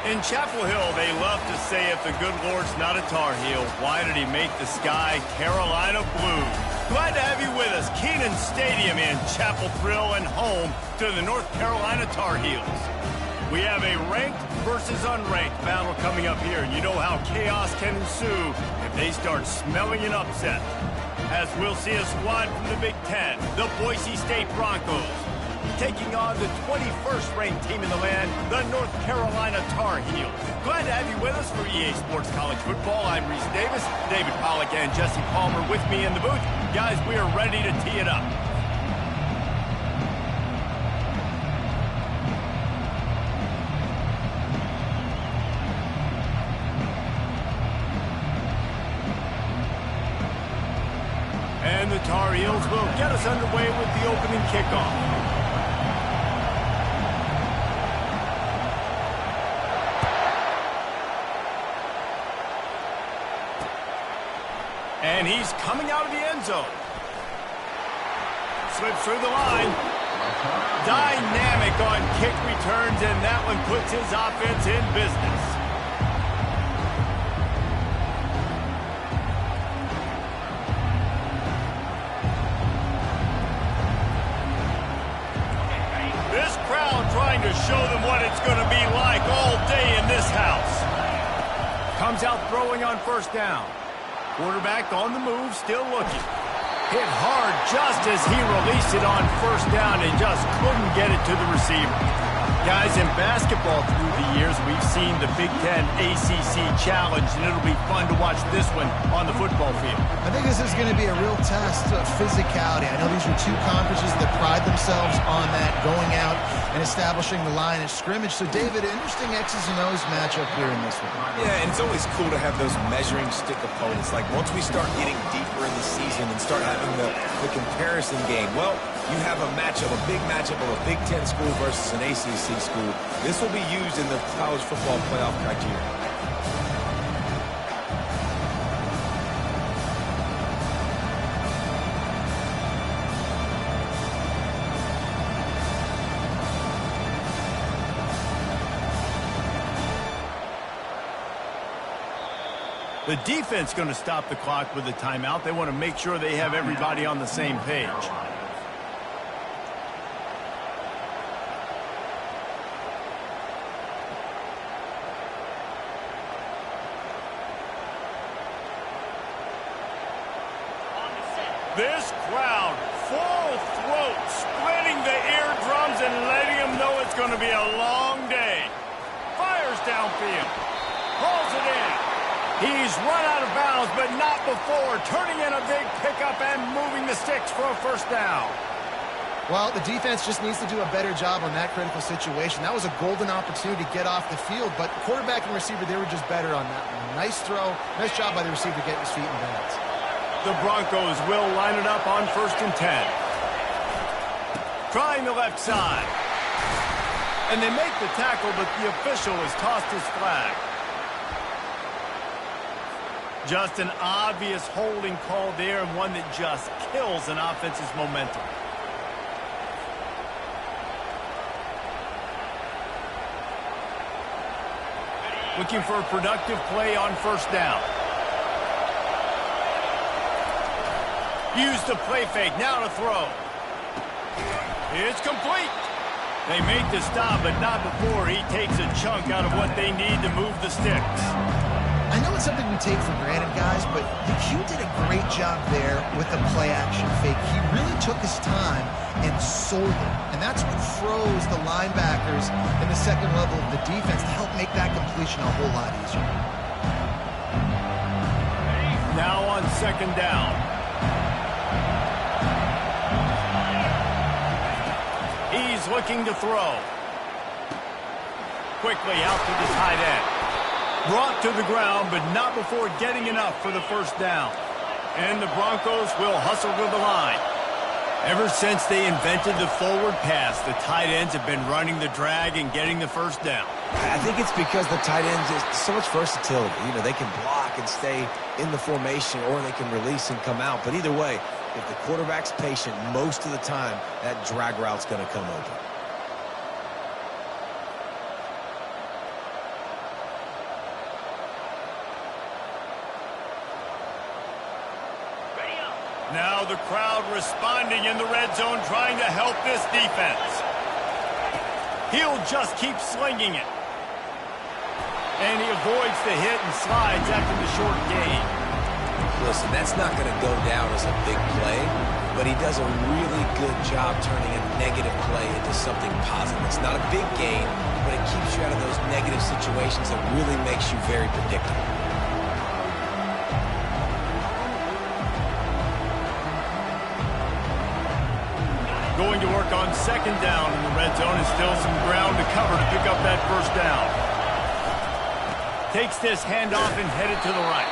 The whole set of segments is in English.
In Chapel Hill, they love to say if the good Lord's not a Tar Heel, why did he make the sky Carolina blue? Glad to have you with us. Kenan Stadium in Chapel Thrill and home to the North Carolina Tar Heels. We have a ranked versus unranked battle coming up here, and you know how chaos can ensue if they start smelling an upset. As we'll see a squad from the Big Ten, the Boise State Broncos, taking on the 21st ranked team in the land, the North Carolina Tar Heels. Glad to have you with us for EA Sports College Football. I'm Reese Davis, David Pollack and Jesse Palmer with me in the booth. Guys, we are ready to tee it up. And the Tar Heels will get us underway with the opening kickoff. And he's coming out of the end zone. Slips through the line. Dynamic on kick returns, and that one puts his offense in business. This crowd trying to show them what it's going to be like all day in this house. Comes out throwing on first down. Quarterback on the move, still looking. Hit hard just as he released it on first down and just couldn't get it to the receiver. Guys, in basketball through the years, we've seen the Big Ten ACC Challenge, and it'll be fun to watch this one on the football field. I think this is going to be a real test of physicality. I know these are two conferences that pride themselves on that, going out and establishing the line of scrimmage. So, David, interesting X's and O's matchup here in this one. Yeah, and it's always cool to have those measuring stick opponents. Like, once we start getting deeper in the season and start having the comparison game, well, you have a matchup, a big matchup of a Big Ten school versus an ACC school. This will be used in the college football playoff criteria. The defense going to stop the clock with a timeout. They want to make sure they have everybody on the same page. This crowd, full throat, splitting the eardrums and letting them know it's going to be a long day. Fires downfield. Hauls it in. He's run out of bounds, but not before. Turning in a big pickup and moving the sticks for a first down. Well, the defense just needs to do a better job on that critical situation. That was a golden opportunity to get off the field, but quarterback and receiver, they were just better on that one. Nice throw. Nice job by the receiver getting his feet in bounds. The Broncos will line it up on 1st and 10. Trying the left side. And they make the tackle, but the official has tossed his flag. Just an obvious holding call there, and one that just kills an offense's momentum. Looking for a productive play on first down. Use the play fake, now to throw. It's complete. They make the stop, but not before he takes a chunk out of what they need to move the sticks. I know it's something we take for granted, guys, but the Q did a great job there with the play-action fake. He really took his time and sold it, and that's what froze the linebackers in the second level of the defense to help make that completion a whole lot easier. Now on second down. He's looking to throw. Quickly out to the tight end. Brought to the ground, but not before getting enough for the first down. And the Broncos will hustle to the line. Ever since they invented the forward pass, the tight ends have been running the drag and getting the first down. I think it's because the tight ends is so much versatility. You know, they can block and stay in the formation, or they can release and come out. But either way, if the quarterback's patient most of the time, that drag route's going to come open. Now the crowd responding in the red zone, trying to help this defense. He'll just keep slinging it. And he avoids the hit and slides after the short gain. Listen, that's not going to go down as a big play, but he does a really good job turning a negative play into something positive. It's not a big gain, but it keeps you out of those negative situations and really makes you very predictable. Going to work on second down in the red zone, and still some ground to cover to pick up that first down. Takes this handoff and headed to the right.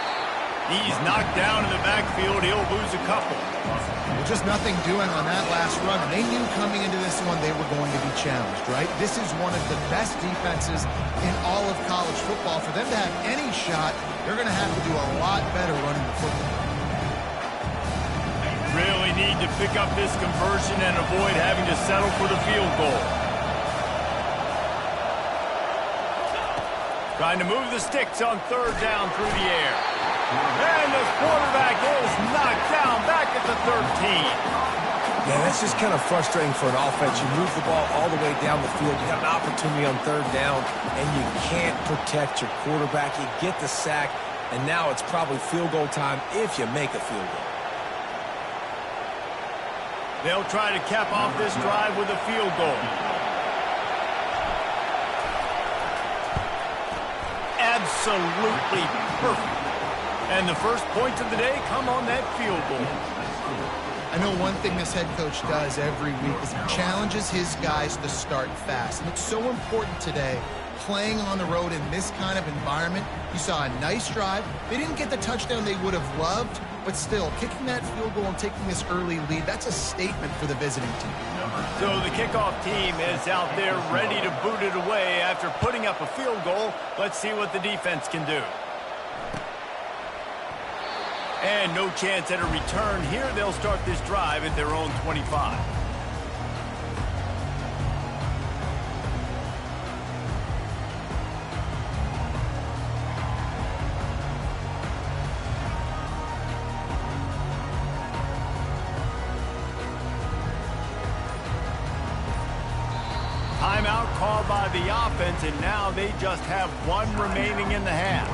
He's knocked down in the backfield. He'll lose a couple. Well, just nothing doing on that last run. And they knew coming into this one they were going to be challenged, right? This is one of the best defenses in all of college football. For them to have any shot, they're going to have to do a lot better running the football. Really need to pick up this conversion and avoid having to settle for the field goal. Trying to move the sticks on third down through the air. And the quarterback is knocked down back at the 13. Yeah, that's just kind of frustrating for an offense. You move the ball all the way down the field. You have an opportunity on third down, and you can't protect your quarterback. You get the sack, and now it's probably field goal time if you make a field goal. They'll try to cap off this drive with a field goal. Absolutely perfect. And the first points of the day come on that field goal. I know one thing this head coach does every week is he challenges his guys to start fast. And it's so important today, playing on the road in this kind of environment. You saw a nice drive. They didn't get the touchdown they would have loved, but still, kicking that field goal and taking this early lead, that's a statement for the visiting team. So the kickoff team is out there ready to boot it away after putting up a field goal. Let's see what the defense can do. And no chance at a return here. They'll start this drive at their own 25. Timeout called by the offense, and now they just have one remaining in the half.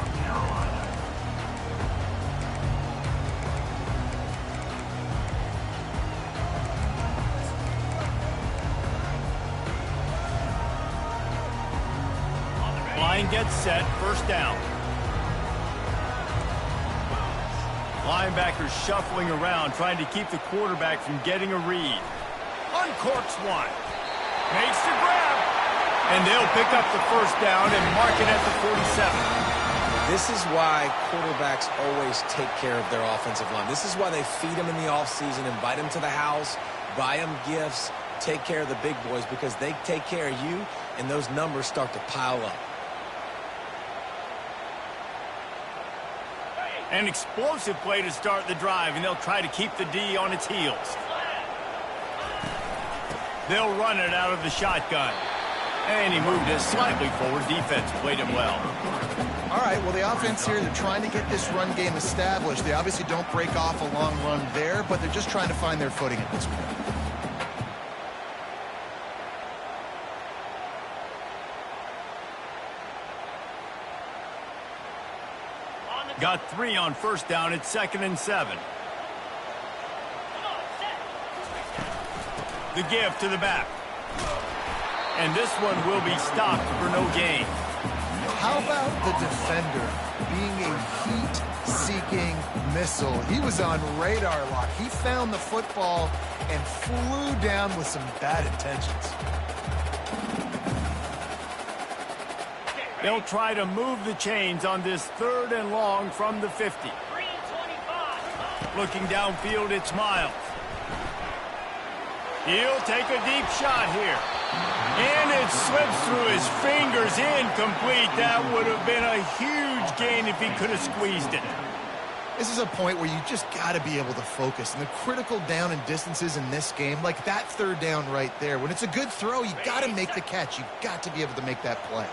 Line gets set, first down. Linebackers shuffling around, trying to keep the quarterback from getting a read. Uncorks one. Makes the grab. And they'll pick up the first down and mark it at the 47. This is why quarterbacks always take care of their offensive line. This is why they feed them in the offseason, invite them to the house, buy them gifts, take care of the big boys, because they take care of you, and those numbers start to pile up. An explosive play to start the drive, and they'll try to keep the D on its heels. They'll run it out of the shotgun. And he moved it slightly forward. Defense played him well. All right, well, the offense here, they're trying to get this run game established. They obviously don't break off a long run there, but they're just trying to find their footing at this point. Got 3 on first down. It's 2nd and 7. The give to the back. And this one will be stopped for no gain. How about the defender being a heat-seeking missile? He was on radar lock. He found the football and flew down with some bad intentions. They'll try to move the chains on this 3rd and long from the 50. Looking downfield, it's Miles. He'll take a deep shot here. And it slips through his fingers, incomplete. That would have been a huge gain if he could have squeezed it. This is a point where you just got to be able to focus. And the critical down and distances in this game, like that 3rd down right there, when it's a good throw, you got to make the catch. You've got to be able to make that play.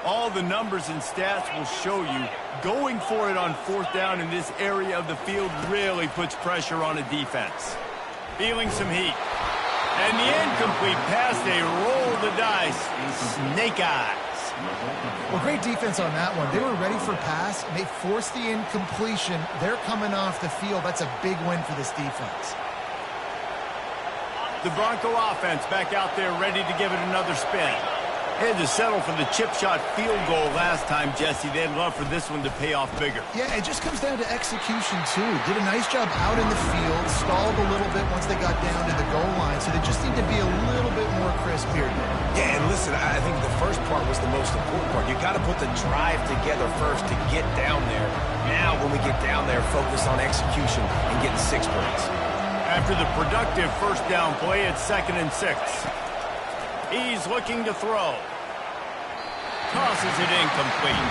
All the numbers and stats will show you going for it on fourth down in this area of the field really puts pressure on a defense. Feeling some heat. And the incomplete pass, they roll the dice. Snake eyes. Well, great defense on that one. They were ready for pass, and they forced the incompletion. They're coming off the field. That's a big win for this defense. The Bronco offense back out there ready to give it another spin. They had to settle for the chip shot field goal last time, Jesse. They'd love for this one to pay off bigger. Yeah, it just comes down to execution, too. Did a nice job out in the field, stalled a little bit once they got down to the goal line, so they just need to be a little bit more crisp here. Yeah, and listen, I think the first part was the most important part. You got to put the drive together first to get down there. Now, when we get down there, focus on execution and getting 6 points. After the productive first down play, it's 2nd and 6. He's looking to throw. Tosses it incomplete.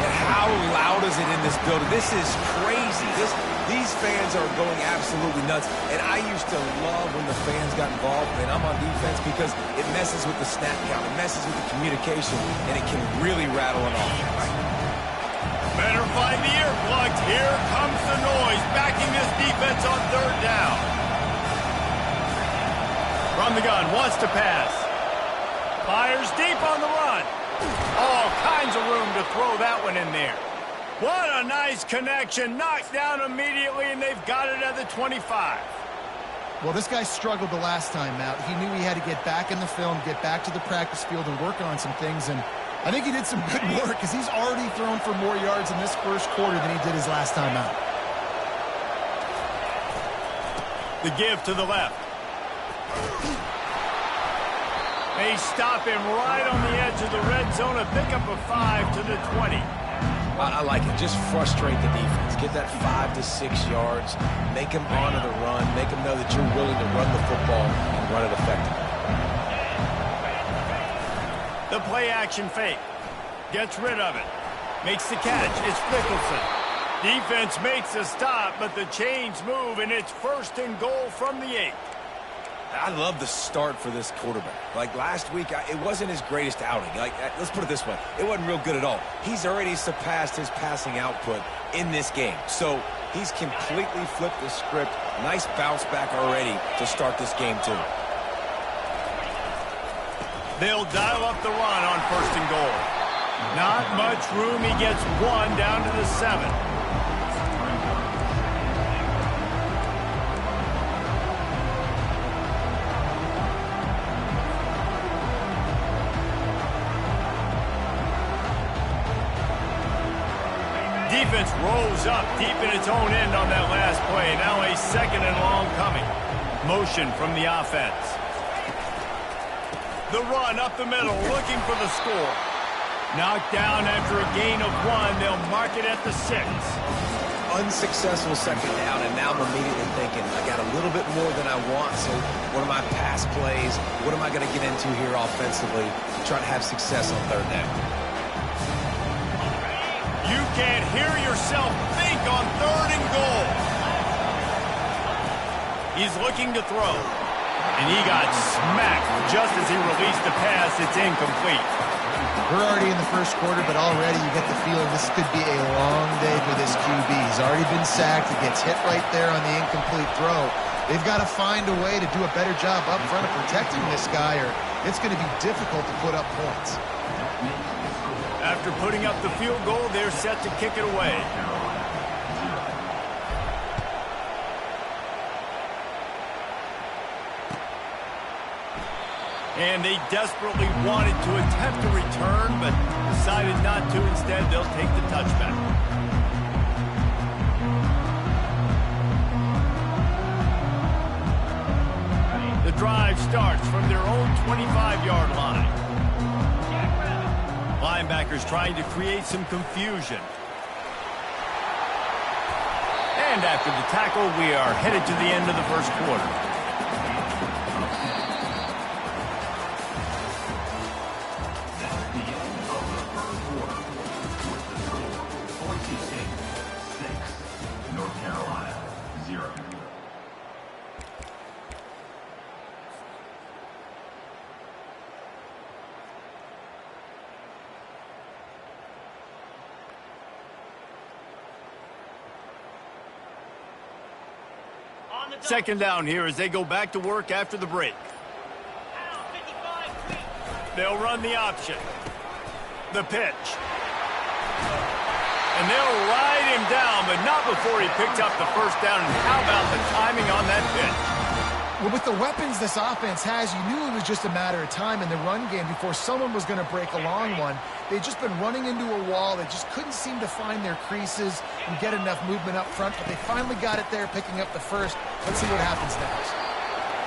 And how loud is it in this building? This is crazy. These fans are going absolutely nuts. And I used to love when the fans got involved, and I'm on defense, because it messes with the snap count. It messes with the communication, and it can really rattle an offense. Better find the earplugs. Here comes the noise, backing this defense on 3rd down. From the gun, wants to pass. Fires deep on the run. All kinds of room to throw that one in there. What a nice connection. Knocked down immediately, and they've got it at the 25. Well, this guy struggled the last time out. He knew he had to get back in the film, get back to the practice field, and work on some things, and I think he did some good work because he's already thrown for more yards in this first quarter than he did his last time out. The give to the left. They stop him right on the edge of the red zone. A pickup of 5 to the 20. I like it. Just frustrate the defense. Get that 5 to 6 yards. Make them honor the run. Make them know that you're willing to run the football and run it effectively. The play action fake. Gets rid of it. Makes the catch. It's Mickelson. Defense makes a stop, but the chains move, and it's 1st and goal from the 8. I love the start for this quarterback. Like last week, it wasn't his greatest outing. Let's put it this way. It wasn't real good at all. He's already surpassed his passing output in this game. So he's completely flipped the script. Nice bounce back already to start this game, too. They'll dial up the run on 1st and goal. Not much room. He gets 1 down to the 7. Defense rolls up deep in its own end on that last play. Now a 2nd and long coming. Motion from the offense. The run up the middle, looking for the score. Knocked down after a gain of 1. They'll mark it at the 6. Unsuccessful 2nd down, and now I'm immediately thinking, I got a little bit more than I want, so what are my pass plays? What am I going to get into here offensively to try to have success on 3rd down? You can't hear yourself think on 3rd and goal. He's looking to throw. And he got smacked just as he released the pass. It's incomplete. We're already in the first quarter, but already you get the feeling this could be a long day for this QB. He's already been sacked. He gets hit right there on the incomplete throw. They've got to find a way to do a better job up front of protecting this guy, or it's going to be difficult to put up points. After putting up the field goal, they're set to kick it away. And they desperately wanted to attempt a return, but decided not to. Instead, they'll take the touchback. The drive starts from their own 25-yard line. Linebackers trying to create some confusion. And after the tackle, we are headed to the end of the first quarter. Second down here as they go back to work after the break. They'll run the option. The pitch. And they'll ride him down, but not before he picked up the first down. And how about the timing on that pitch? Well, with the weapons this offense has, you knew it was just a matter of time in the run game before someone was going to break a long one. They'd just been running into a wall. They just couldn't seem to find their creases and get enough movement up front, but they finally got it there, picking up the first. Let's see what happens next.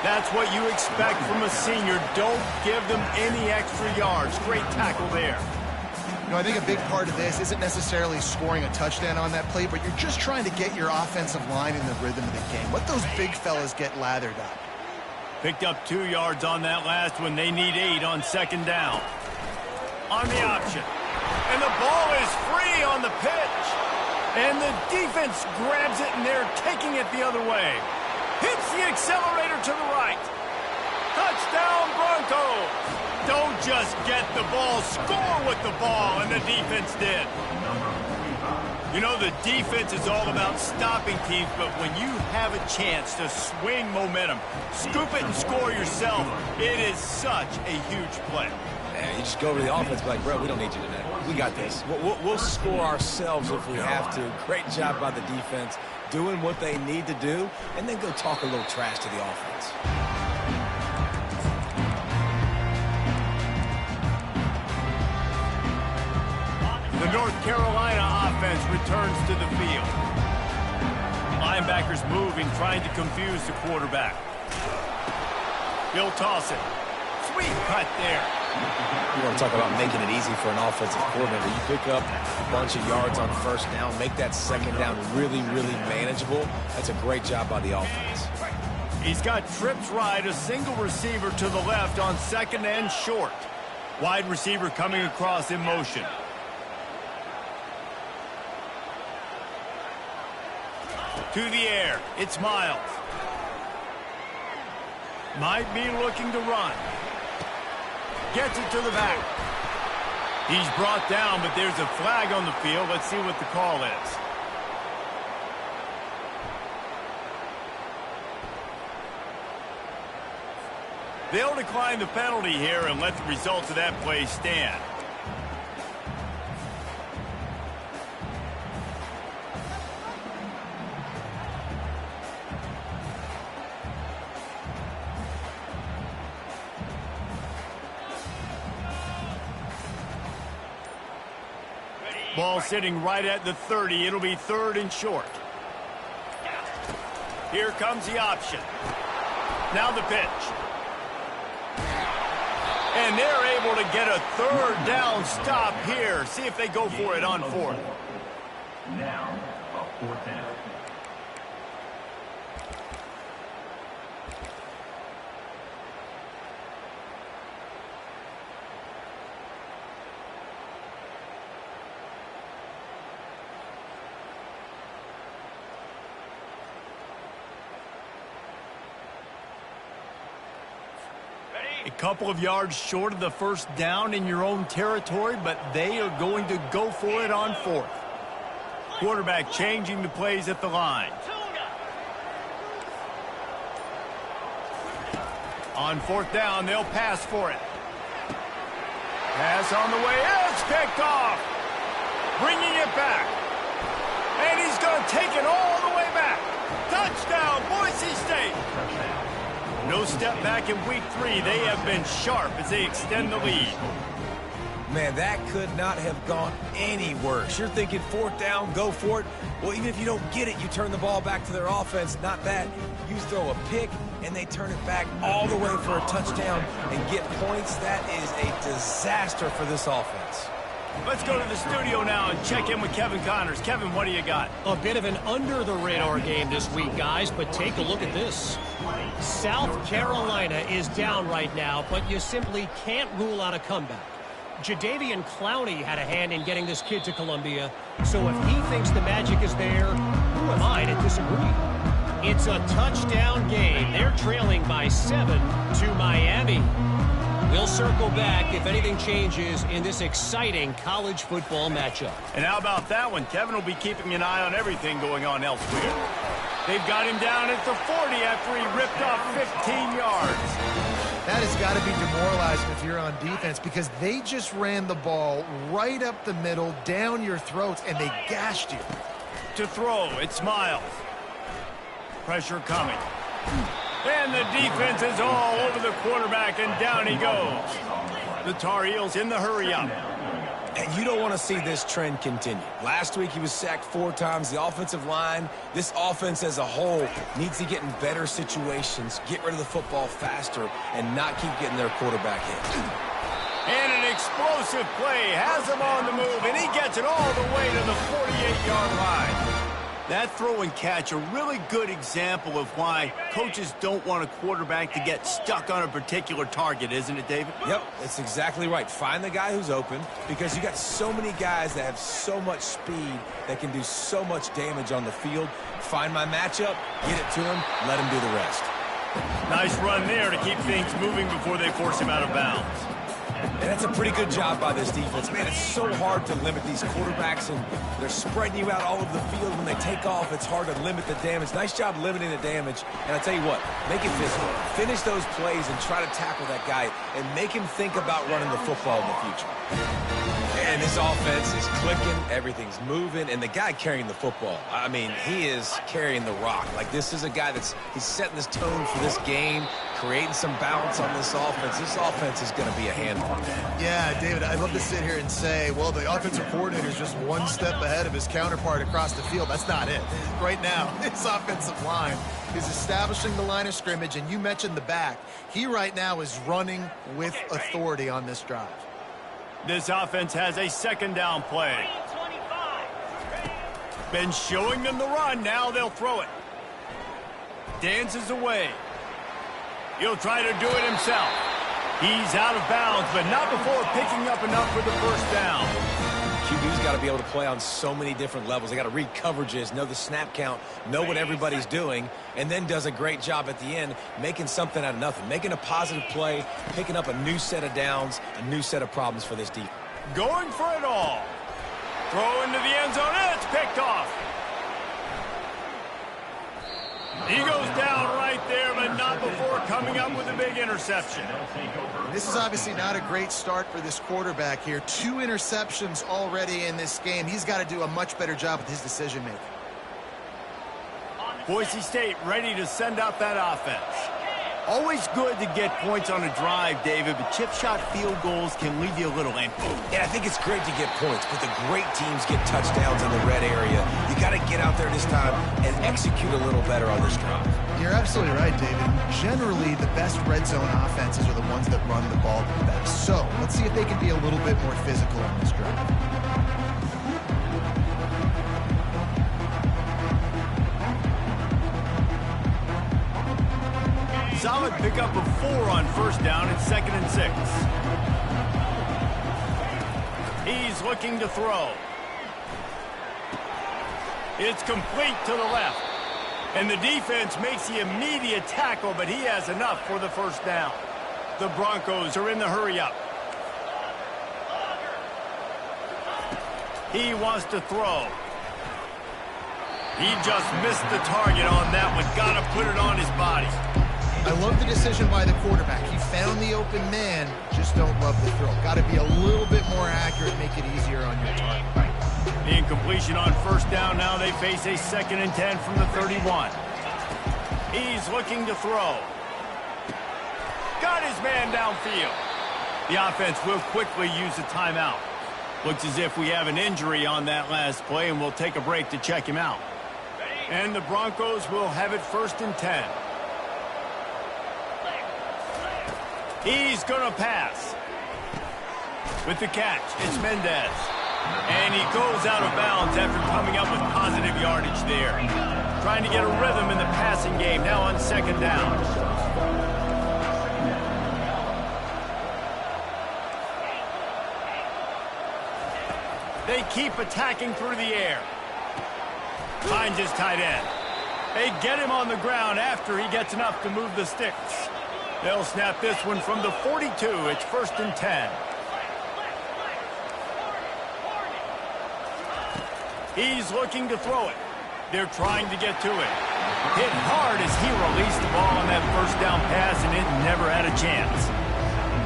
That's what you expect from a senior. Don't give them any extra yards. Great tackle there. You know, I think a big part of this isn't necessarily scoring a touchdown on that play, but you're just trying to get your offensive line in the rhythm of the game. Let those big fellas get lathered up. Picked up 2 yards on that last one. They need 8 on second down. On the option. And the ball is free on the pitch. And the defense grabs it, and they're taking it the other way. Hits the accelerator to the right. Touchdown, Broncos. Don't just get the ball, score with the ball, and the defense did. You know, the defense is all about stopping teams, but when you have a chance to swing momentum, scoop it and score yourself, it is such a huge play. Man, you just go over to the offense and be like, bro, we don't need you today. We got this. We'll score ourselves if we have to. Great job by the defense, doing what they need to do, and then go talk a little trash to the offense. The North Carolina offense returns to the field. Linebackers moving, trying to confuse the quarterback. He'll toss it. Sweet cut there. You want to talk about making it easy for an offensive coordinator. You pick up a bunch of yards on first down, make that second down really, really manageable. That's a great job by the offense. He's got trips right, a single receiver to the left on second and short. Wide receiver coming across in motion. To the air, it's Miles. Might be looking to run. Gets it to the back. He's brought down, but there's a flag on the field. Let's see what the call is. They'll decline the penalty here and let the results of that play stand. Ball sitting right at the 30. It'll be third and short. Here comes the option. Now the pitch. And they're able to get a third down stop here. See if they go for it on fourth. Now, a fourth down. A couple of yards short of the first down in your own territory, but they are going to go for it on fourth. Quarterback changing the plays at the line. On fourth down, they'll pass for it. Pass on the way. It's picked off. Bringing it back. And he's going to take it all the way back. Touchdown, Boise State. No step back in week 3. They have been sharp as they extend the lead. Man, that could not have gone any worse. You're thinking fourth down, go for it. Well, even if you don't get it, you turn the ball back to their offense. Not that. You throw a pick, and they turn it back all the way for a touchdown and get points. That is a disaster for this offense. Let's go to the studio now and check in with Kevin Connors. Kevin, what do you got? A bit of an under-the-radar game this week, guys, but take a look at this. South Carolina is down right now, but you simply can't rule out a comeback. Jadeveon Clowney had a hand in getting this kid to Columbia, so if he thinks the magic is there, who am I to disagree? It's a touchdown game. They're trailing by 7 to Miami. We'll circle back if anything changes in this exciting college football matchup. And how about that one? Kevin will be keeping an eye on everything going on elsewhere. They've got him down at the 40 after he ripped off 15 yards. That has got to be demoralizing if you're on defense because they just ran the ball right up the middle, down your throats, and they gashed you. To throw, it's Miles. Pressure coming. And the defense is all over the quarterback, and down he goes. The Tar Heels in the hurry-up. And you don't want to see this trend continue. Last week he was sacked 4 times. The offensive line, this offense as a whole, needs to get in better situations, get rid of the football faster, and not keep getting their quarterback hit. And an explosive play has him on the move, and he gets it all the way to the 48-yard line. That throw and catch, a really good example of why coaches don't want a quarterback to get stuck on a particular target, isn't it, David? Yep, that's exactly right. Find the guy who's open because you got so many guys that have so much speed that can do so much damage on the field. Find my matchup, get it to him, let him do the rest. Nice run there to keep things moving before they force him out of bounds. And that's a pretty good job by this defense. Man, it's so hard to limit these quarterbacks, and they're spreading you out all over the field. When they take off, it's hard to limit the damage. Nice job limiting the damage. And I tell you what, make it physical. Finish those plays and try to tackle that guy and make him think about running the football in the future. And this offense is clicking, everything's moving, and the guy carrying the football, I mean, he is carrying the rock. Like, this is a guy he's setting this tone for this game, creating some balance on this offense. This offense is going to be a handful. Yeah, David, I'd love to sit here and say, well, the offensive coordinator is just one step ahead of his counterpart across the field. That's not it. Right now, his offensive line is establishing the line of scrimmage, and you mentioned the back. He right now is running with authority on this drive. This offense has a second down play. Been showing them the run. Now they'll throw it. Dances away. He'll try to do it himself. He's out of bounds, but not before picking up enough for the first down. QB's got to be able to play on so many different levels. They got to read coverages, know the snap count, know what everybody's doing, and then does a great job at the end making something out of nothing, making a positive play, picking up a new set of downs, a new set of problems for this defense. Going for it all. Throw into the end zone, and it's picked off. He goes down right there, but not before coming up with a big interception. This is obviously not a great start for this quarterback here. 2 interceptions already in this game. He's got to do a much better job with his decision-making. Boise State ready to send out that offense. Always good to get points on a drive, David, but chip shot field goals can leave you a little empty. Yeah, I think it's great to get points, but the great teams get touchdowns in the red area. You got to get out there this time and execute a little better on this drive. You're absolutely right, David. Generally, the best red zone offenses are the ones that run the ball the best. So, let's see if they can be a little bit more physical on this drive. Solid pickup of 4 on first down and 2nd and 6. He's looking to throw. It's complete to the left. And the defense makes the immediate tackle, but he has enough for the first down. The Broncos are in the hurry-up. He wants to throw. He just missed the target on that one. Got to put it on his body. I love the decision by the quarterback. He found the open man, just don't love the throw. Got to be a little bit more accurate, make it easier on your target. The incompletion on first down. Now they face a 2nd and 10 from the 31. He's looking to throw. Got his man downfield. The offense will quickly use a timeout. Looks as if we have an injury on that last play, and we'll take a break to check him out. And the Broncos will have it 1st and 10. He's going to pass. With the catch, it's Mendez. And he goes out of bounds after coming up with positive yardage there. Trying to get a rhythm in the passing game, now on 2nd down. They keep attacking through the air. Finds his tight end. They get him on the ground after he gets enough to move the sticks. They'll snap this one from the 42. It's 1st and 10. He's looking to throw it. They're trying to get to it. Hit hard as he released the ball on that first down pass, and it never had a chance.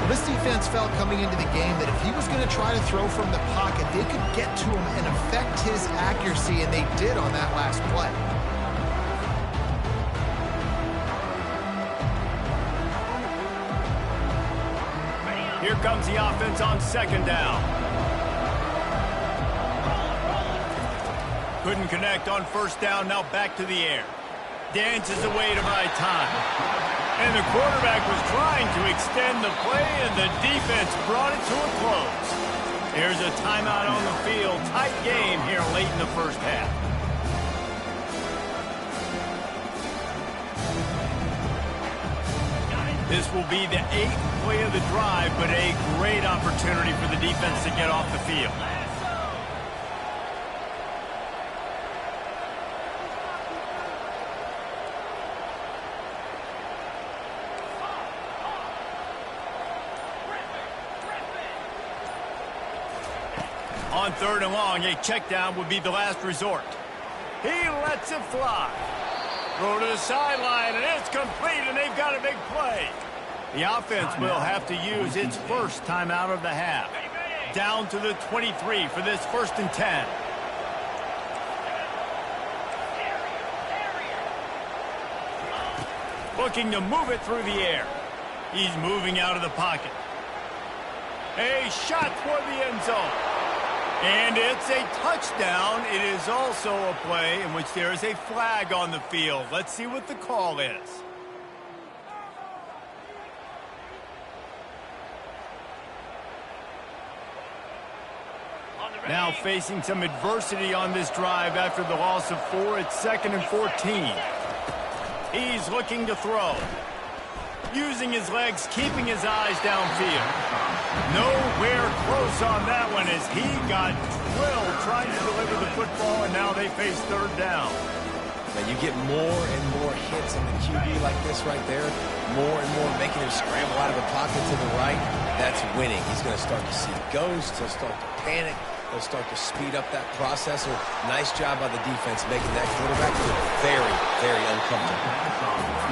Well, this defense felt coming into the game that if he was going to try to throw from the pocket, they could get to him and affect his accuracy, and they did on that last play. Here comes the offense on second down. Couldn't connect on first down, now back to the air. Dances away to buy time. And the quarterback was trying to extend the play, and the defense brought it to a close. There's a timeout on the field. Tight game here late in the first half. This will be the 8th play of the drive, but a great opportunity for the defense to get off the field. On third and long, a check down would be the last resort. He lets it fly. Throw to the sideline, and it's complete, and they've got a big play. The offense will have to use its first timeout of the half. Down to the 23 for this 1st and 10. Looking to move it through the air. He's moving out of the pocket. A shot toward the end zone. And it's a touchdown. It is also a play in which there is a flag on the field. Let's see what the call is. Now facing some adversity on this drive after the loss of 4. It's 2nd and 14. He's looking to throw. Using his legs, keeping his eyes downfield. Nowhere close on that one as he got drilled trying to deliver the football, and now they face third down. Now you get more and more hits on the QB like this right there, more and more making him scramble out of the pocket to the right. That's winning. He's going to start to see ghosts. He'll start to panic. He'll start to speed up that processor. Nice job by the defense making that quarterback look very, very uncomfortable.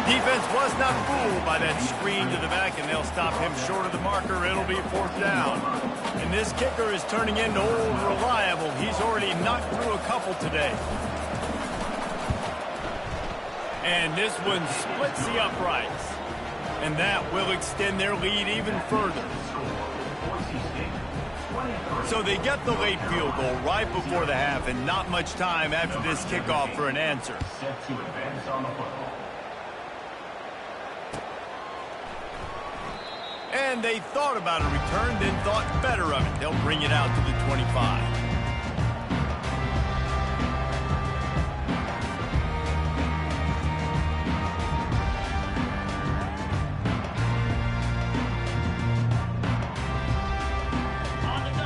Defense was not fooled by that screen to the back, and they'll stop him short of the marker. It'll be 4th down. And this kicker is turning into old reliable. He's already knocked through a couple today. And this one splits the uprights. And that will extend their lead even further. So they get the late field goal right before the half, and not much time after this kickoff for an answer. Set to advance on the football. And they thought about a return, then thought better of it. They'll bring it out to the 25.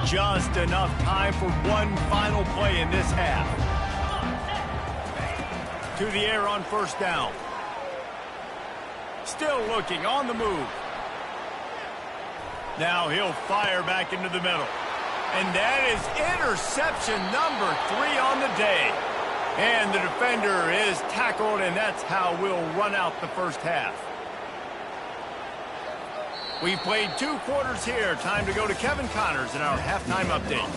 Just enough time for one final play in this half. To the air on first down. Still looking on the move. Now he'll fire back into the middle. And that is interception number 3 on the day. And the defender is tackled, and that's how we'll run out the first half. We've played 2 quarters here. Time to go to Kevin Connors in our halftime update.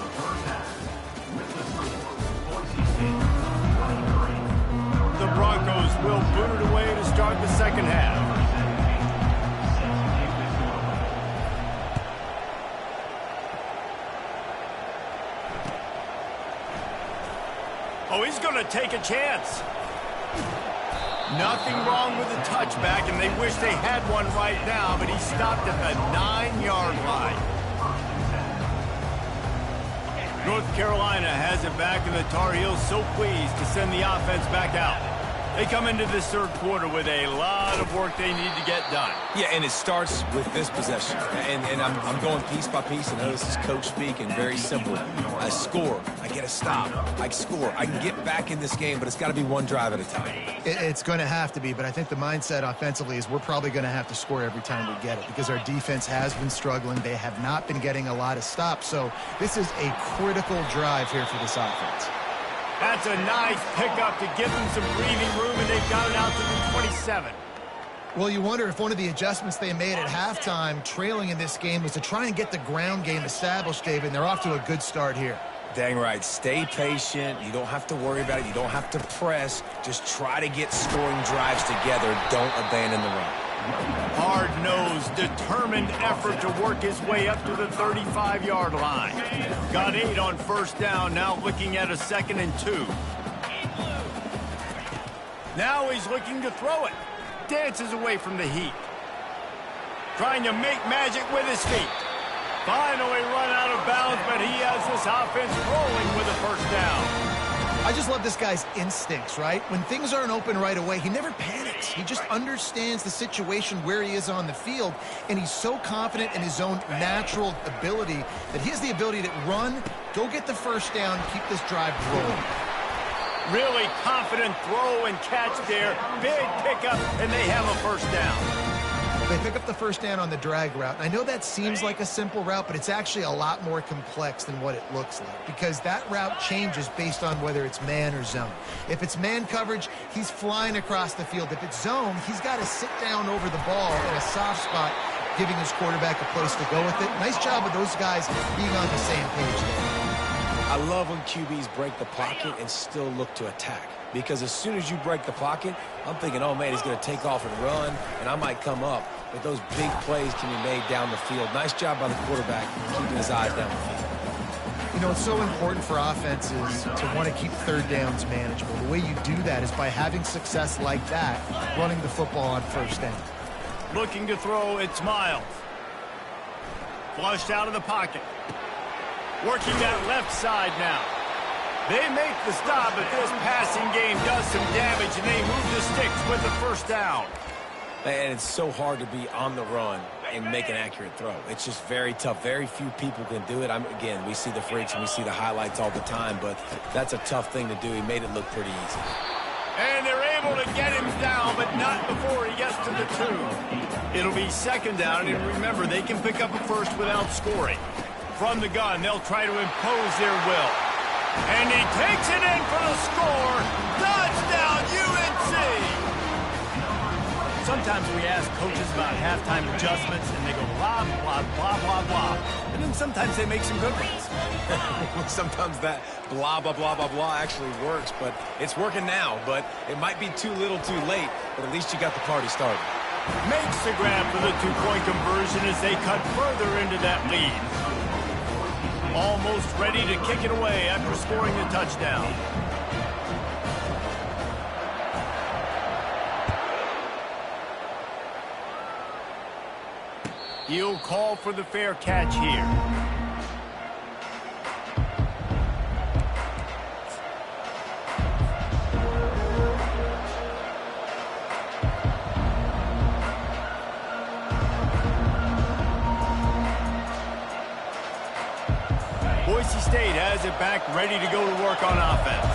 The Broncos will boot it away to start the second half. Oh, he's going to take a chance. Nothing wrong with the touchback, and they wish they had one right now, but he stopped at the 9-yard line. North Carolina has it back, and the Tar Heels so pleased to send the offense back out. They come into this third quarter with a lot of work they need to get done. Yeah, and it starts with this possession. And I'm going piece by piece, and this is coach speak, and very simple. I score. I get a stop. I score. I can get back in this game, but it's got to be one drive at a time. It's going to have to be, but I think the mindset offensively is we're probably going to have to score every time we get it because our defense has been struggling. They have not been getting a lot of stops, so this is a critical drive here for this offense. That's a nice pickup to give them some breathing room, and they've got it out to the 27. Well, you wonder if one of the adjustments they made at halftime, trailing in this game, was to try and get the ground game established, David, and they're off to a good start here. Dang right. Stay patient. You don't have to worry about it. You don't have to press. Just try to get scoring drives together. Don't abandon the run. Hard-nosed, determined effort to work his way up to the 35-yard line. Got 8 on first down, now looking at a 2nd and 2. Now he's looking to throw it. Dances away from the heat. Trying to make magic with his feet. Finally run out of bounds, but he has this offense rolling with a first down. I just love this guy's instincts, right? When things aren't open right away, he never panics. He just understands the situation where he is on the field, and he's so confident in his own natural ability that he has the ability to run, go get the first down, keep this drive rolling. Really confident throw and catch there. Big pickup, and they have a first down. They pick up the first down on the drag route. I know that seems like a simple route, but it's actually a lot more complex than what it looks like because that route changes based on whether it's man or zone. If it's man coverage, he's flying across the field. If it's zone, he's got to sit down over the ball in a soft spot, giving his quarterback a place to go with it. Nice job of those guys being on the same page there. I love when QBs break the pocket and still look to attack. Because as soon as you break the pocket, I'm thinking, oh, man, he's going to take off and run, and I might come up. But those big plays can be made down the field. Nice job by the quarterback keeping his eyes down the field. You know, it's so important for offenses to want to keep third downs manageable. The way you do that is by having success like that, running the football on first down. Looking to throw, it's Miles. Flushed out of the pocket. Working that left side now. They make the stop, but this passing game does some damage, and they move the sticks with the first down. And it's so hard to be on the run and make an accurate throw. It's just very tough. Very few people can do it. Again, we see the freaks and we see the highlights all the time, but that's a tough thing to do. He made it look pretty easy. And they're able to get him down, but not before he gets to the 2. It'll be second down, and remember, they can pick up a first without scoring. From the gun, they'll try to impose their will. And he takes it in for the score. Touchdown, UNC! Sometimes we ask coaches about halftime adjustments, and they go blah, blah, blah, blah, blah. And then sometimes they make some good ones. Sometimes that blah, blah, blah, blah, blah actually works, but it's working now. But it might be too little too late, but at least you got the party started. Makes the grab for the 2-point conversion as they cut further into that lead. Almost ready to kick it away after scoring a touchdown. He'll call for the fair catch here. Boise State has it back, ready to go to work on offense.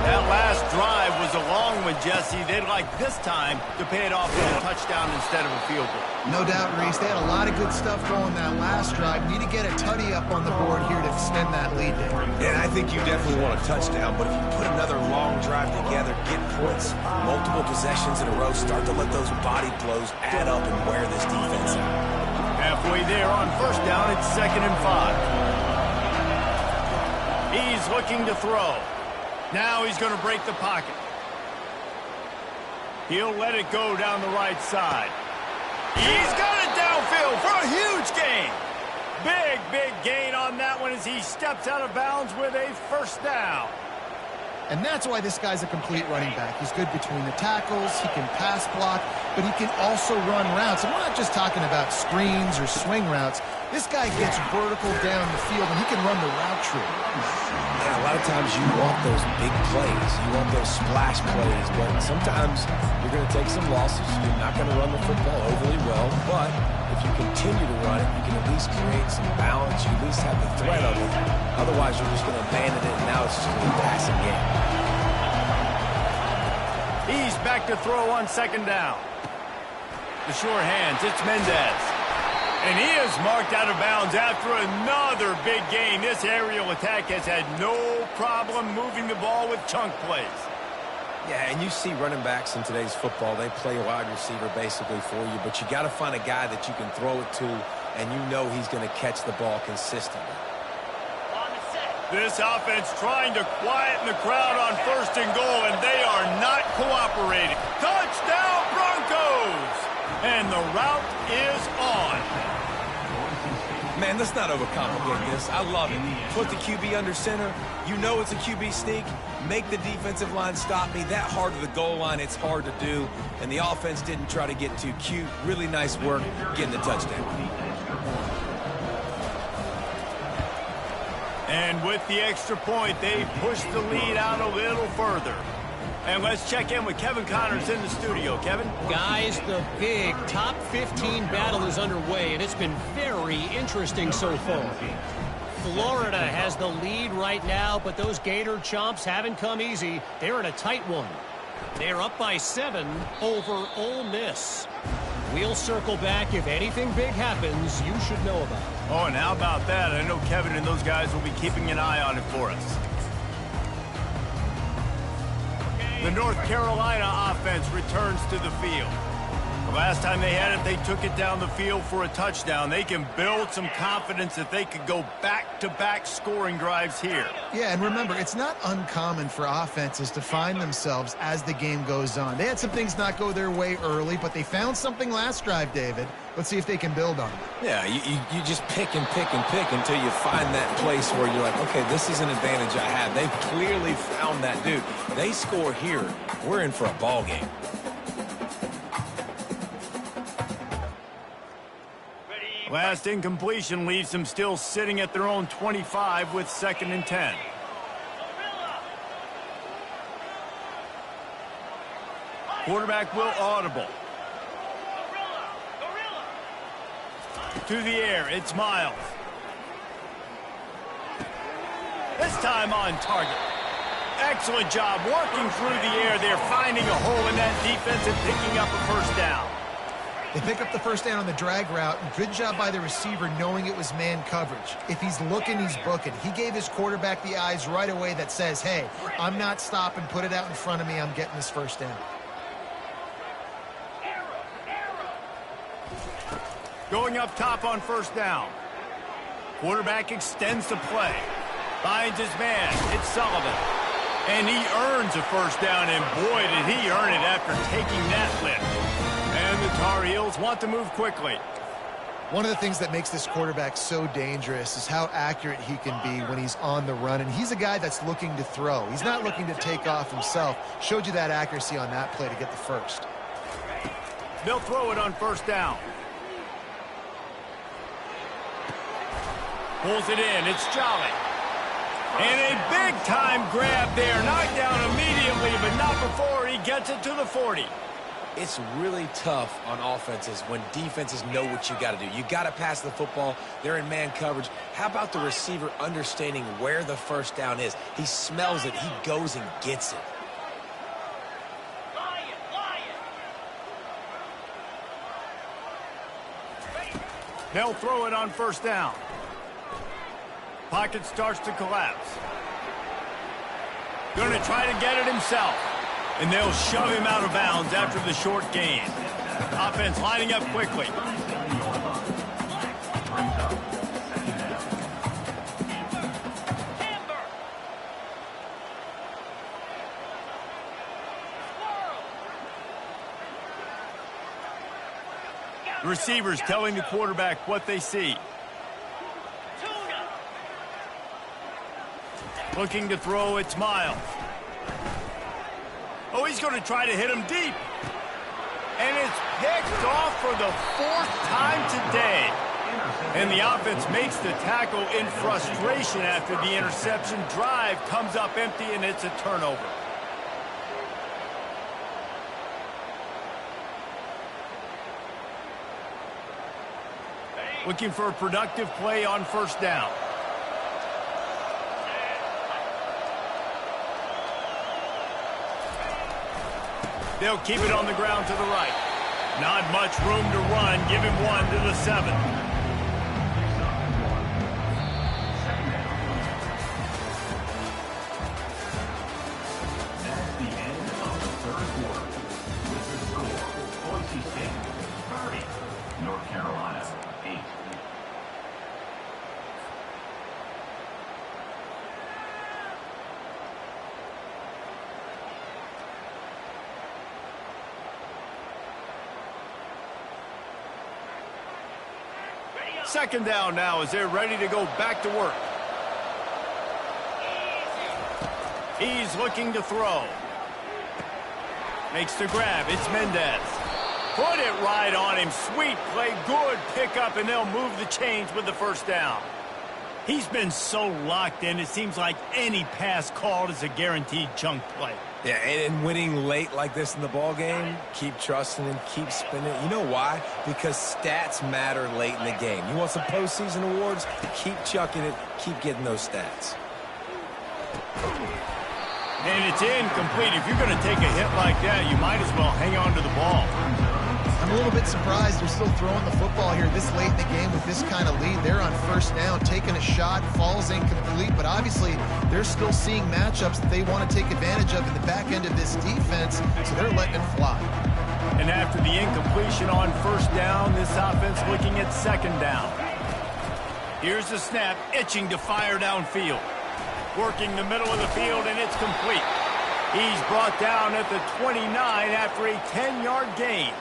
That last drive was a long one, Jesse. They'd like this time to pay it off with a touchdown instead of a field goal. No doubt, Reese. They had a lot of good stuff going that last drive. Need to get a tutty up on the board here to extend that lead there. And I think you definitely want a touchdown, but if you put another long drive together, get points, multiple possessions in a row, start to let those body blows add up and wear this defense out. Halfway there on first down, it's 2nd and 5. He's looking to throw. Now he's going to break the pocket. He'll let it go down the right side. He's got it downfield for a huge gain. Big gain on that one as he steps out of bounds with a first down. And that's why this guy's a complete running back. He's good between the tackles, he can pass block, but he can also run routes. And we're not just talking about screens or swing routes. This guy gets vertical down the field, and he can run the route tree. Yeah, a lot of times you want those big plays. You want those splash plays, but sometimes you're going to take some losses. You're not going to run the football overly well, but if you continue to run it, you can at least create some balance. You at least have the threat of it. Otherwise, you're just going to abandon it, and now it's just a passing game. He's back to throw on 2nd down. The sure hands, it's Mendez. And he is marked out of bounds after another big gain. This aerial attack has had no problem moving the ball with chunk plays. Yeah, and you see running backs in today's football, they play a wide receiver basically for you, but you got to find a guy that you can throw it to, and you know he's going to catch the ball consistently. This offense trying to quieten the crowd on 1st and goal, and they are not cooperating. Touchdown, Broncos! And the route is on. Man, let's not overcomplicate this. I love it. Put the QB under center. You know it's a QB sneak. Make the defensive line stop me. That hard to the goal line, it's hard to do. And the offense didn't try to get too cute. Really nice work getting the touchdown. And with the extra point, they push the lead out a little further. And let's check in with Kevin Connors in the studio. Kevin? Guys, the big top 15 battle is underway, and it's been very interesting so far. Florida has the lead right now, but those Gator chomps haven't come easy. They're in a tight one. They're up by 7 over Ole Miss. We'll circle back. If anything big happens, you should know about it. Oh, and how about that? I know Kevin and those guys will be keeping an eye on it for us. The North Carolina offense returns to the field. The last time they had it, they took it down the field for a touchdown. They can build some confidence that they could go back-to-back scoring drives here. Yeah, and remember, it's not uncommon for offenses to find themselves as the game goes on. They had some things not go their way early, but they found something last drive, David. Let's see if they can build on it. Yeah, you just pick and pick and pick until you find that place where you're like, okay, this is an advantage I have. They've clearly found that dude. They score here, we're in for a ball game. Last incompletion leaves them still sitting at their own 25 with 2nd and 10. Quarterback will audible. To the air, it's Miles. This time on target. Excellent job working through the air. They're finding a hole in that defense and picking up a 1st down. They pick up the 1st down on the drag route. Good job by the receiver knowing it was man coverage. If he's looking, he's booking. He gave his quarterback the eyes right away that says, hey, I'm not stopping. Put it out in front of me. I'm getting this 1st down. Going up top on 1st down. Quarterback extends the play. Finds his man. It's Sullivan. And he earns a 1st down, and boy, did he earn it after taking that lift. And the Tar Heels want to move quickly. One of the things that makes this quarterback so dangerous is how accurate he can be when he's on the run. And he's a guy that's looking to throw. He's not looking to take off himself. Showed you that accuracy on that play to get the 1st. They'll throw it on 1st down. Pulls it in. It's Jolly. And a big-time grab there. Knocked down immediately, but not before he gets it to the 40. It's really tough on offenses when defenses know what you got to do. You got to pass the football. They're in man coverage. How about the receiver understanding where the 1st down is? He smells it. He goes and gets it. They'll throw it on 1st down. Pocket starts to collapse. Going to try to get it himself. And they'll shove him out of bounds after the short gain. Offense lining up quickly. The receivers telling the quarterback what they see. Looking to throw, it's Miles. Oh, he's going to try to hit him deep. And it's picked off for the 4th time today. And the offense makes the tackle in frustration after the interception. Drive comes up empty, and it's a turnover. Looking for a productive play on 1st down. They'll keep it on the ground to the right. Not much room to run. Give him 1 to to 7. That's the end of the third quarter. With the score, Boise State 30, North Carolina 8. Second down now as they're ready to go back to work. He's looking to throw. Makes the grab. It's Mendez. Put it right on him. Sweet play. Good pickup, and they'll move the chains with the first down. He's been so locked in, it seems like any pass called is a guaranteed chunk play. Yeah, and winning late like this in the ball game, keep trusting and keep spinning. You know why? Because stats matter late in the game. You want some postseason awards? Keep chucking it. Keep getting those stats. And it's incomplete. If you're going to take a hit like that, you might as well hang on to the ball. I'm a little bit surprised they're still throwing the football here this late in the game with this kind of lead. They're on first down, taking a shot, falls incomplete, but obviously they're still seeing matchups that they want to take advantage of in the back end of this defense, so they're letting it fly. And after the incompletion on first down, this offense looking at second down. Here's the snap, itching to fire downfield. Working the middle of the field, and it's complete. He's brought down at the 29 after a 10-yard gain.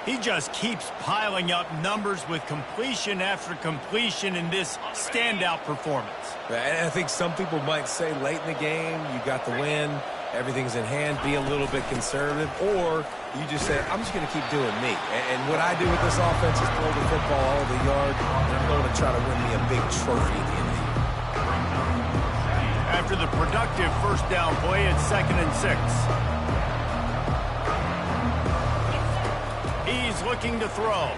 He just keeps piling up numbers with completion after completion in this standout performance. And I think some people might say late in the game, you got the win, everything's in hand, be a little bit conservative, or you just say, I'm just going to keep doing me. And what I do with this offense is throw the football all over the yard, and I'm going to try to win me a big trophy at the end of the year. After the productive first down play, it's 2nd and 6. He's looking to throw.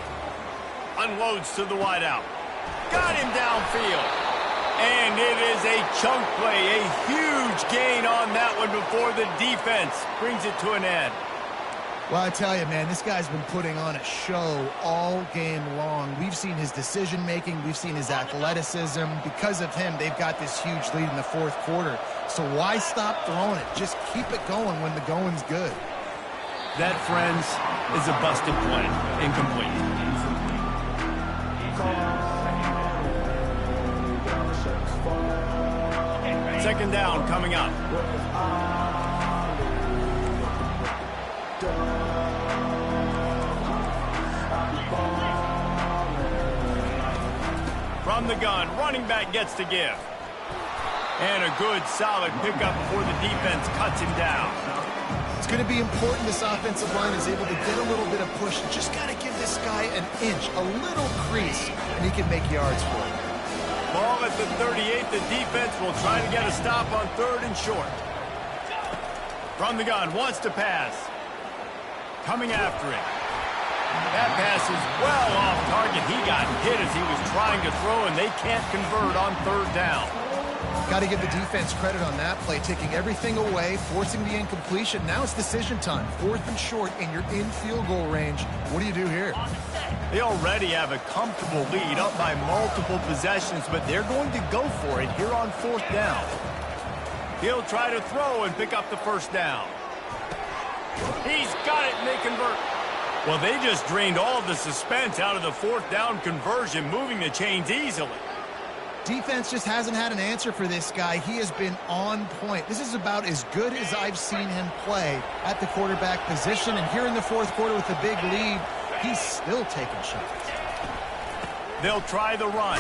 Unloads to the wideout. Got him downfield. And it is a chunk play, a huge gain on that one before the defense brings it to an end. Well, I tell you, man, this guy's been putting on a show all game long. We've seen his decision-making. We've seen his athleticism. Because of him, they've got this huge lead in the fourth quarter. So why stop throwing it? Just keep it going when the going's good. That, friends, is a busted play. Incomplete. Second down coming up. From the gun, running back gets to give. And a good, solid pickup before the defense cuts him down. It's going to be important this offensive line is able to get a little bit of push. Just got to give this guy an inch, a little crease, and he can make yards for it. Ball at the 38. The defense will try to get a stop on 3rd and short. From the gun, wants to pass. Coming after it. That pass is well off target. He got hit as he was trying to throw, and they can't convert on 3rd down. Got to give the defense credit on that play, taking everything away, forcing the incompletion. Now it's decision time. 4th and short, and you're in field goal range. What do you do here? They already have a comfortable lead, up by multiple possessions, but they're going to go for it here on 4th down. He'll try to throw and pick up the first down. He's got it, and they convert. Well, they just drained all of the suspense out of the 4th down conversion, moving the chains easily. Defense just hasn't had an answer for this guy. He has been on point. This is about as good as I've seen him play at the quarterback position. And here in the 4th quarter with a big lead, he's still taking shots. They'll try the run.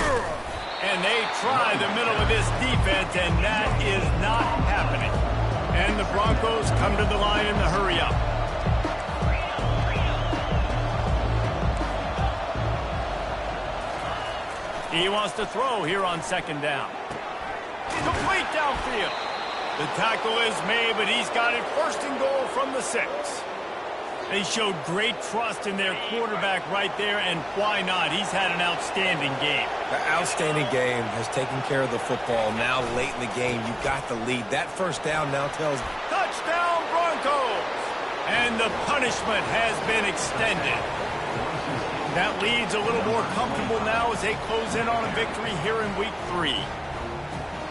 And they try the middle of this defense, and that is not happening. And the Broncos come to the line in the hurry up. He wants to throw here on 2nd down. Complete downfield. The tackle is made, but he's got it 1st and goal from the 6. They showed great trust in their quarterback right there, and why not? He's had an outstanding game. The outstanding game has taken care of the football. Now late in the game, you got the lead. That 1st down now tells... Touchdown Broncos! And the punishment has been extended. That lead's a little more comfortable now as they close in on a victory here in week 3.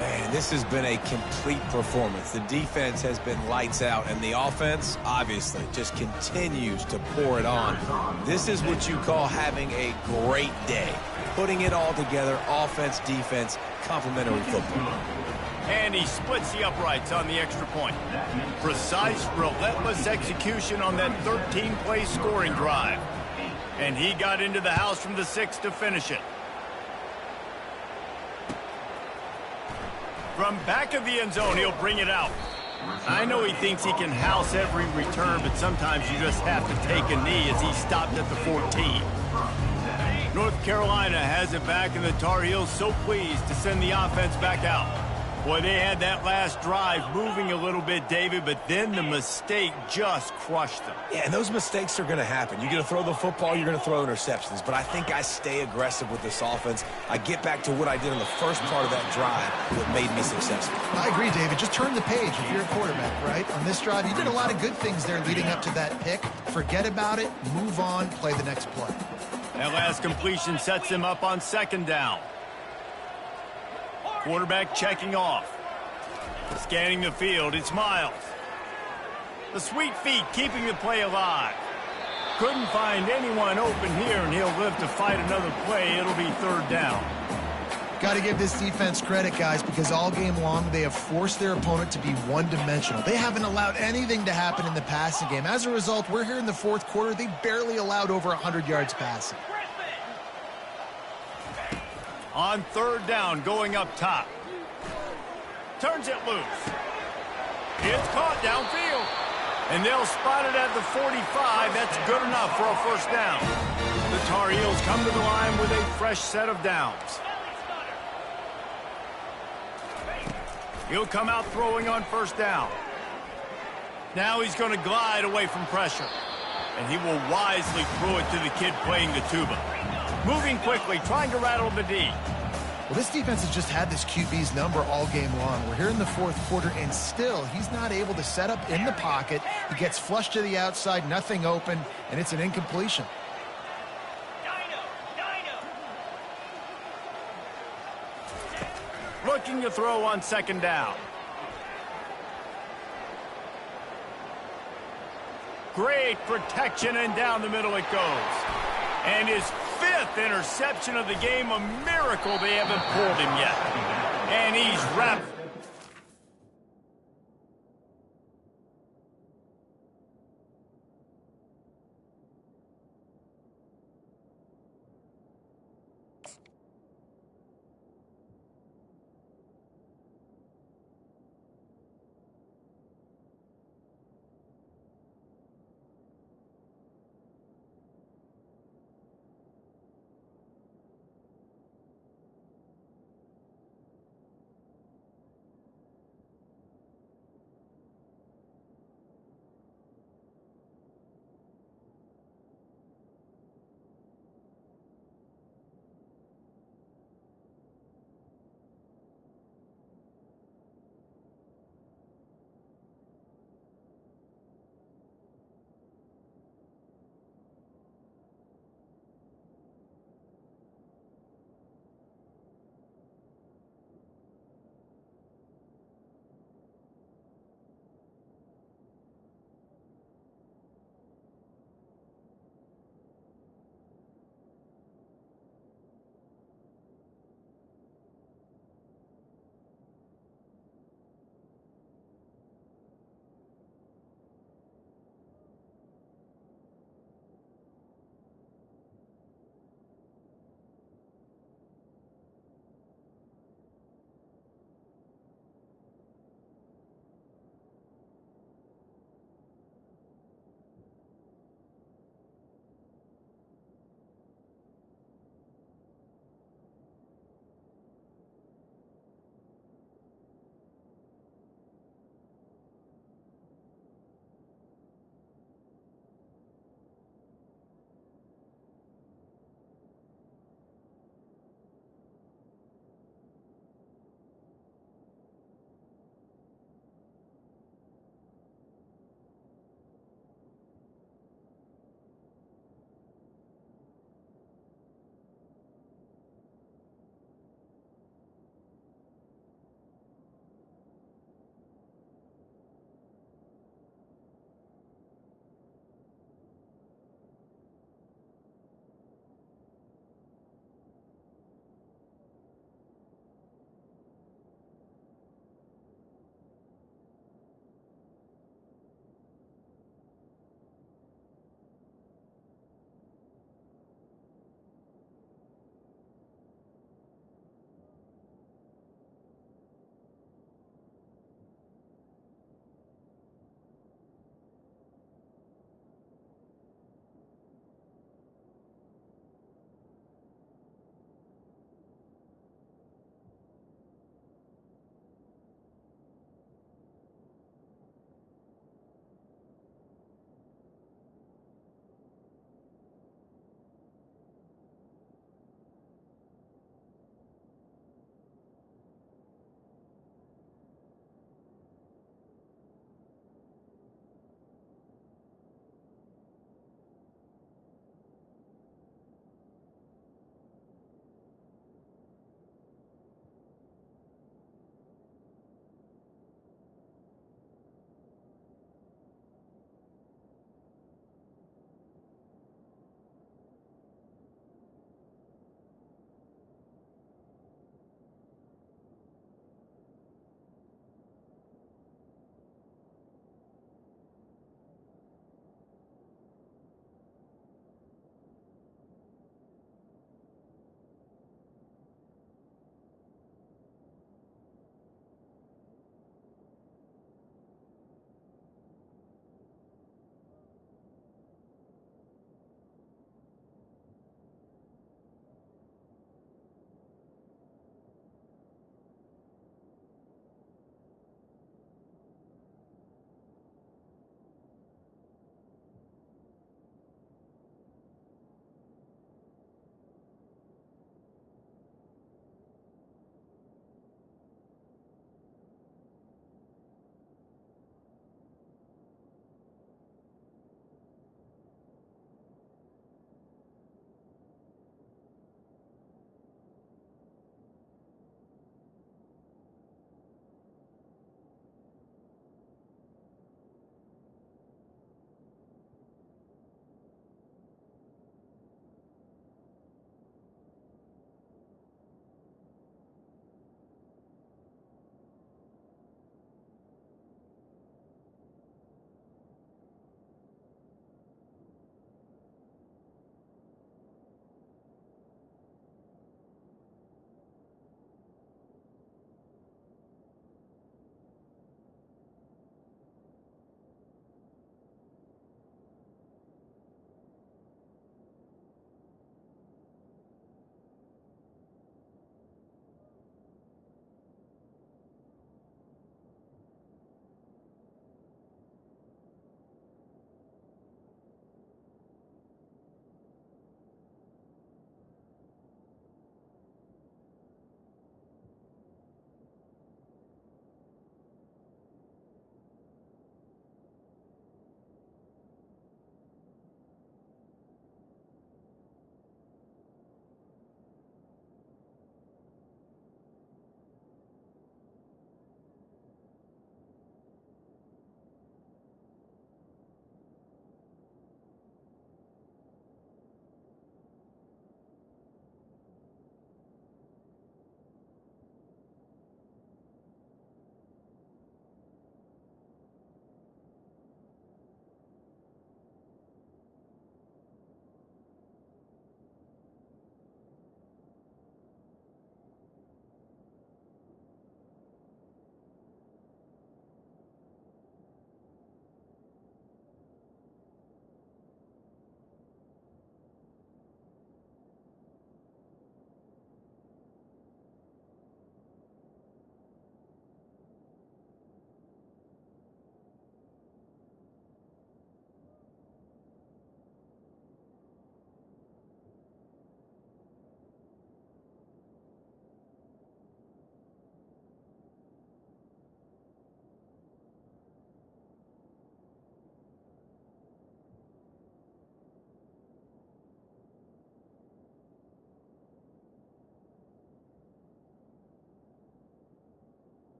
Man, this has been a complete performance. The defense has been lights out, and the offense, obviously, just continues to pour it on. This is what you call having a great day. Putting it all together, offense, defense, complementary football. And he splits the uprights on the extra point. Precise, relentless execution on that 13-play scoring drive. And he got into the house from the 6 to finish it. From back of the end zone, he'll bring it out. I know he thinks he can house every return, but sometimes you just have to take a knee as he stopped at the 14. North Carolina has it back, and the Tar Heels so pleased to send the offense back out. Boy, they had that last drive moving a little bit, David, but then the mistake just crushed them. Yeah, and those mistakes are going to happen. You're going to throw the football, you're going to throw interceptions. But I think I stay aggressive with this offense. I get back to what I did in the first part of that drive that made me successful. I agree, David. Just turn the page if you're a quarterback, right? On this drive, you did a lot of good things there leading up to that pick. Forget about it, move on, play the next play. That last completion sets him up on 2nd down. Quarterback checking off. Scanning the field, it's Miles. The sweet feet keeping the play alive. Couldn't find anyone open here, and he'll live to fight another play. It'll be 3rd down. Got to give this defense credit, guys, because all game long they have forced their opponent to be one-dimensional. They haven't allowed anything to happen in the passing game. As a result, we're here in the 4th quarter. They barely allowed over 100 yards passing. On 3rd down, going up top. Turns it loose. It's caught downfield. And they'll spot it at the 45. That's good enough for a 1st down. The Tar Heels come to the line with a fresh set of downs. He'll come out throwing on 1st down. Now he's going to glide away from pressure. And he will wisely throw it to the kid playing the tuba. Moving quickly, trying to rattle the D. Well, this defense has just had this QB's number all game long. We're here in the 4th quarter, and still he's not able to set up in the pocket. He gets flushed to the outside, nothing open, and it's an incompletion. Looking to throw on 2nd down. Great protection, and down the middle it goes. And his 5th interception of the game, a miracle they haven't pulled him yet. And he's wrapped.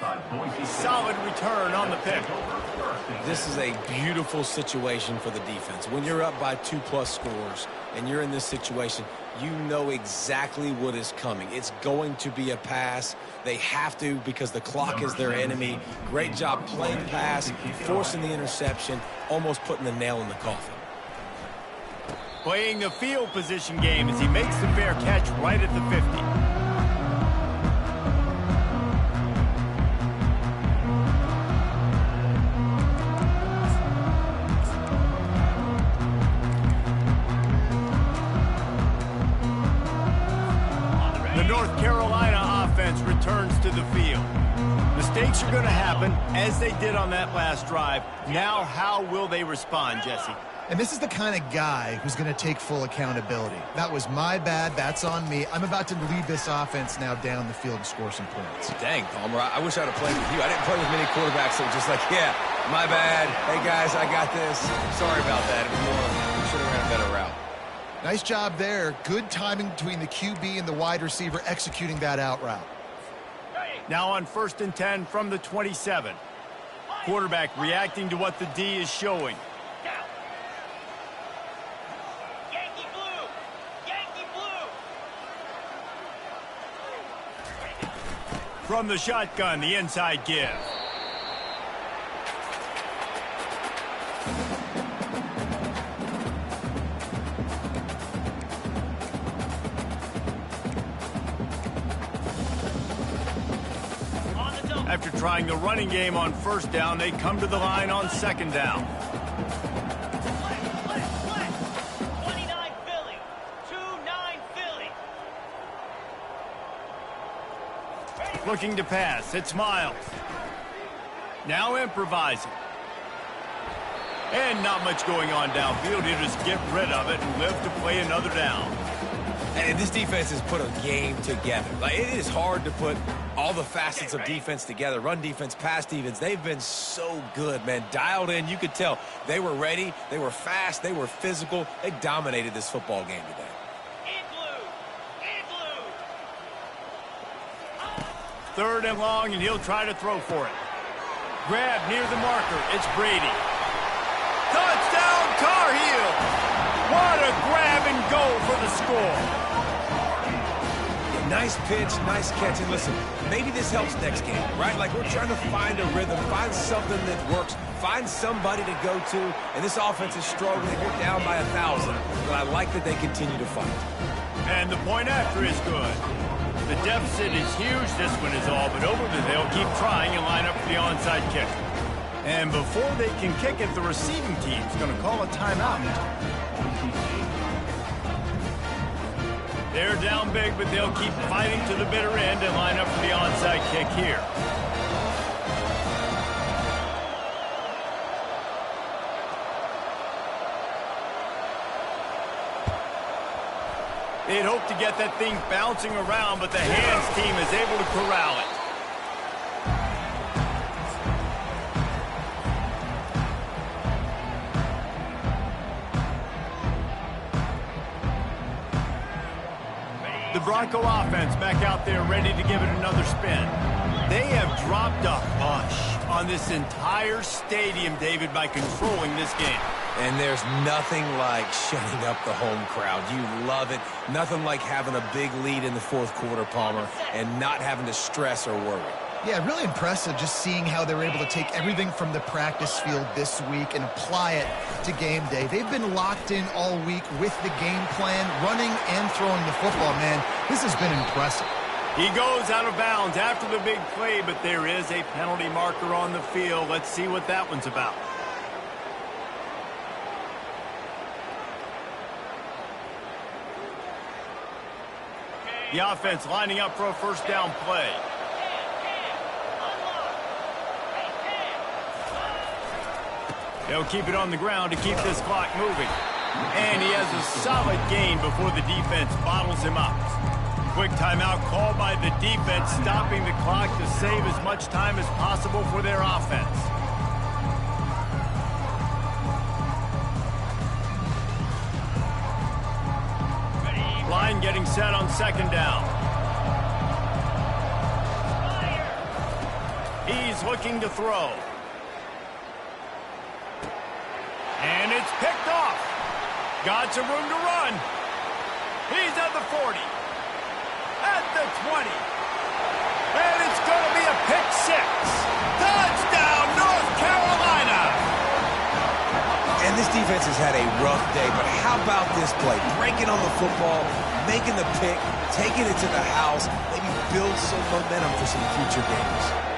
Inside Boise State. Solid return on the pick. This is a beautiful situation for the defense. When you're up by 2+ scores and you're in this situation, you know exactly what is coming. It's going to be a pass. They have to because the clock is their enemy. Great job playing pass, forcing the interception, almost putting the nail in the coffin. Playing the field position game as he makes the fair catch right at the 50. North Carolina offense returns to the field. Mistakes are going to happen, as they did on that last drive. Now, how will they respond, Jesse? And this is the kind of guy who's going to take full accountability. That was my bad. That's on me. I'm about to lead this offense now down the field and score some points. Dang, Palmer, I wish I'd have played with you. I didn't play with many quarterbacks that were just like, yeah, my bad. Hey, guys, I got this. Sorry about that. It was more, we should have ran a better route. Nice job there. Good timing between the QB and the wide receiver executing that out route. Now on 1st and 10 from the 27. Quarterback reacting to what the D is showing. Yankee blue! Yankee blue! From the shotgun, the inside give. After trying the running game on 1st down, they come to the line on 2nd down. 29 Philly. 2-9 Philly. Looking to pass. It's Miles. Now improvising. And not much going on downfield. He'll just get rid of it and live to play another down. And this defense has put a game together. Like, it is hard to put all the facets of defense together. Run defense, pass defense. They've been so good, man. Dialed in. You could tell they were ready. They were fast. They were physical. They dominated this football game today. Third and long, and he'll try to throw for it. Grab near the marker. It's Brady. Touchdown, Tar Heels! What a grab and go for the score. Nice pitch, nice catch. And listen, maybe this helps next game, right? Like, we're trying to find a rhythm, find something that works, find somebody to go to. And this offense is struggling. They're down by 1,000. But I like that they continue to fight. And the point after is good. The deficit is huge. This one is all but over, but they'll keep trying and line up for the onside kick. And before they can kick it, the receiving team's going to call a timeout. They're down big, but they'll keep fighting to the bitter end and line up for the onside kick here. They'd hoped to get that thing bouncing around, but the hands team is able to corral it. The Bronco offense back out there ready to give it another spin. They have dropped a hush on this entire stadium, David, by controlling this game. And there's nothing like shutting up the home crowd. You love it. Nothing like having a big lead in the 4th quarter, Palmer, and not having to stress or worry. Yeah, really impressive just seeing how they were able to take everything from the practice field this week and apply it to game day. They've been locked in all week with the game plan, running and throwing the football, man. This has been impressive. He goes out of bounds after the big play, but there is a penalty marker on the field. Let's see what that one's about. The offense lining up for a 1st down play. They'll keep it on the ground to keep this clock moving. And he has a solid gain before the defense bottles him up. Quick timeout called by the defense, stopping the clock to save as much time as possible for their offense. Line getting set on 2nd down. He's looking to throw. And it's picked off. Got some room to run. He's at the 40. At the 20. And it's going to be a pick six. Touchdown, North Carolina! And this defense has had a rough day, but how about this play? Breaking on the football, making the pick, taking it to the house, maybe build some momentum for some future games.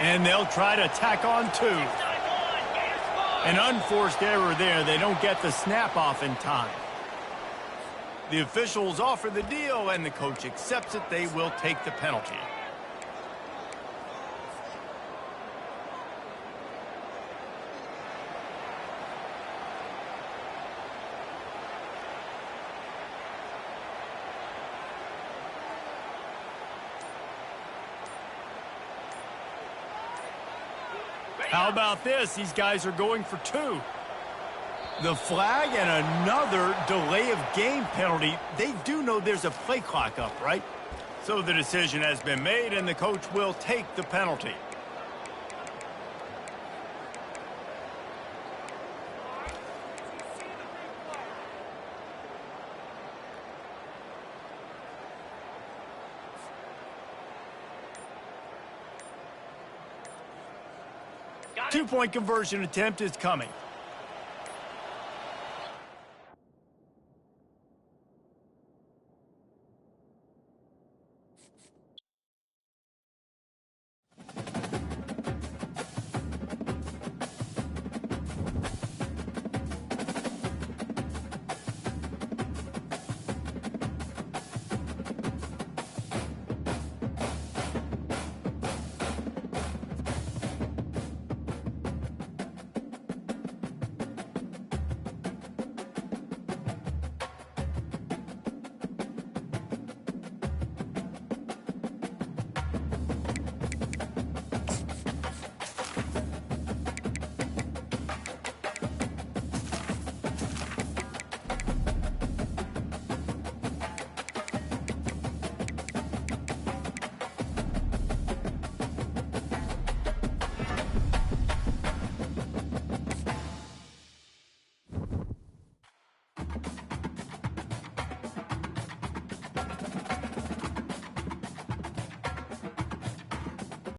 And they'll try to tack on two. An unforced error there. They don't get the snap off in time. The officials offer the deal, and the coach accepts it. They will take the penalty. How about this? These guys are going for two. The flag and another delay of game penalty. They do know there's a play clock up, right? So the decision has been made, and the coach will take the penalty. Two-point conversion attempt is coming.